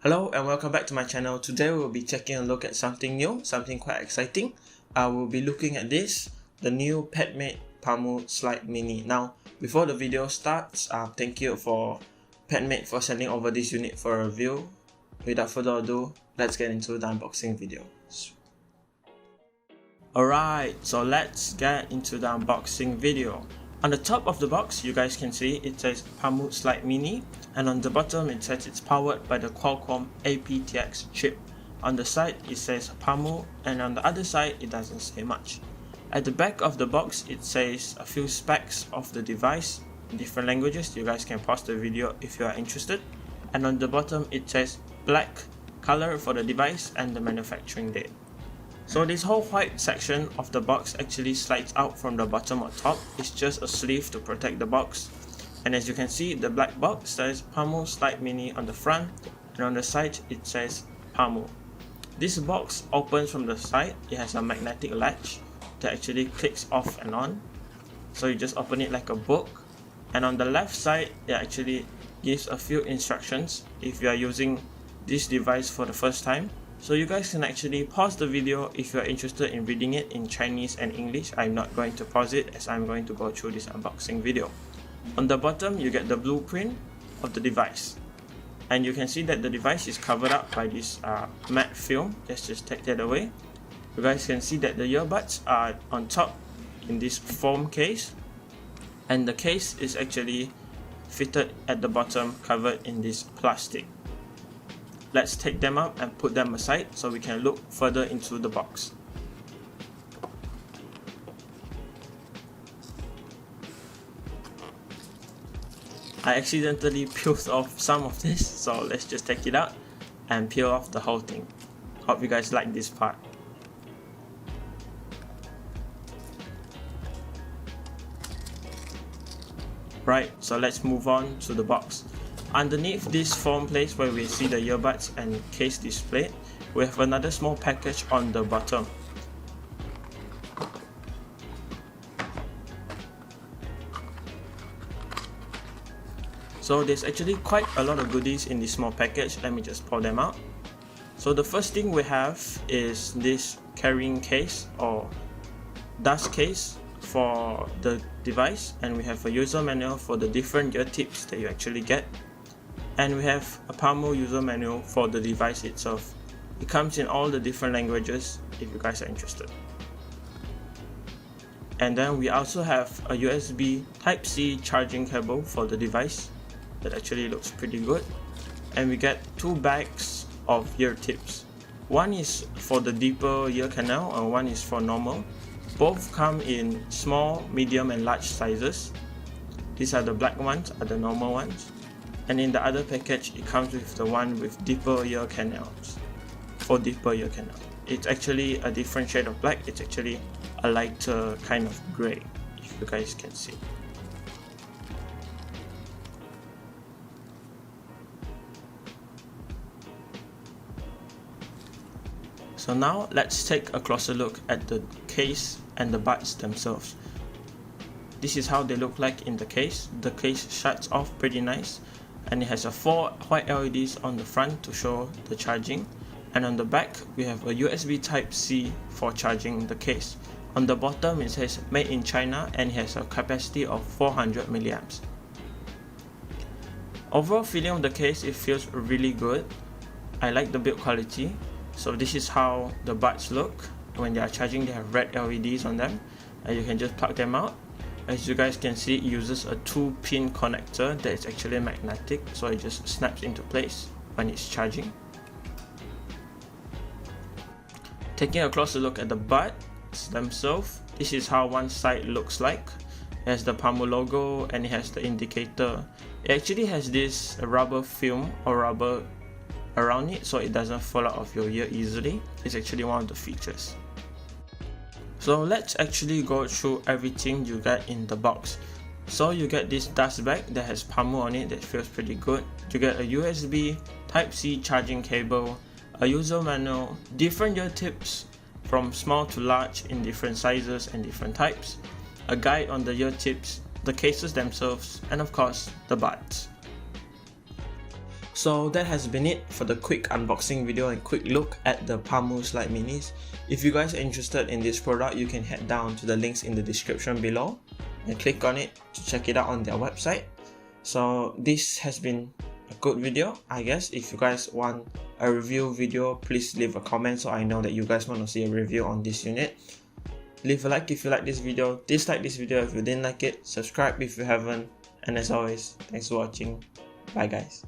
Hello and welcome back to my channel. Today we'll be taking a look at something new, something quite exciting. We'll be looking at the new Padmate PaMu Slide Mini. Now, before the video starts, thank you for Padmate for sending over this unit for a review. Without further ado, let's get into the unboxing video. Alright, so let's get into the unboxing video. On the top of the box, you guys can see it says PaMu Slide Mini, and on the bottom it says it's powered by the Qualcomm aptX chip. On the side it says PaMu, and on the other side it doesn't say much. At the back of the box it says a few specs of the device in different languages. You guys can pause the video if you are interested. And on the bottom it says black color for the device and the manufacturing date. So this whole white section of the box actually slides out from the bottom or top. It's just a sleeve to protect the box. And as you can see, the black box says PaMu Slide Mini on the front, and on the side it says PaMu. This box opens from the side. It has a magnetic latch that actually clicks off and on. So you just open it like a book. And on the left side, it actually gives a few instructions if you are using this device for the first time. So you guys can actually pause the video if you are interested in reading it in Chinese and English. I'm not going to pause it as I'm going to go through this unboxing video. On the bottom, you get the blueprint of the device. And you can see that the device is covered up by this matte film. Let's just take that away. You guys can see that the earbuds are on top in this foam case. And the case is actually fitted at the bottom, covered in this plastic. Let's take them up and put them aside so we can look further into the box. I accidentally peeled off some of this, so let's just take it out and peel off the whole thing. Hope you guys like this part. Right, so let's move on to the box. Underneath this foam place where we see the earbuds and case displayed, we have another small package on the bottom. So there's actually quite a lot of goodies in this small package. Let me just pull them out. So the first thing we have is this carrying case or dust case for the device, and we have a user manual for the different ear tips that you actually get. And we have a PaMu user manual for the device itself. It comes in all the different languages if you guys are interested. And then we also have a USB Type-C charging cable for the device that actually looks pretty good. And we get two bags of ear tips. One is for the deeper ear canal and one is for normal. Both come in small, medium and large sizes. These are the black ones, are the normal ones. And in the other package, it comes with the one with deeper ear canals. For deeper ear canal, it's actually a different shade of black. It's actually a lighter kind of gray, if you guys can see. So now let's take a closer look at the case and the buds themselves. This is how they look like in the case. The case shuts off pretty nice. And it has 4 white LEDs on the front to show the charging, and on the back we have a USB Type-C for charging the case. On the bottom it says made in China and it has a capacity of 400 milliamps. Overall feeling of the case, it feels really good. I like the build quality. So this is how the buds look. When they are charging, they have red LEDs on them and you can just plug them out. As you guys can see, it uses a 2-pin connector that is actually magnetic, so it just snaps into place when it's charging. Taking a closer look at the buds themselves, this is how one side looks like. It has the PaMu logo and it has the indicator. It actually has this rubber film or rubber around it so it doesn't fall out of your ear easily. It's actually one of the features. So let's actually go through everything you get in the box. So you get this dust bag that has PaMu on it that feels pretty good. You get a USB Type-C charging cable, a user manual, different ear tips from small to large in different sizes and different types, a guide on the ear tips, the cases themselves, and of course the buds. So that has been it for the quick unboxing video and quick look at the PaMu Slide Minis. If you guys are interested in this product, you can head down to the links in the description below and click on it to check it out on their website. So this has been a good video, I guess. If you guys want a review video, please leave a comment so I know that you guys want to see a review on this unit. Leave a like if you like this video, dislike this video if you didn't like it, subscribe if you haven't, and as always, thanks for watching. Bye guys.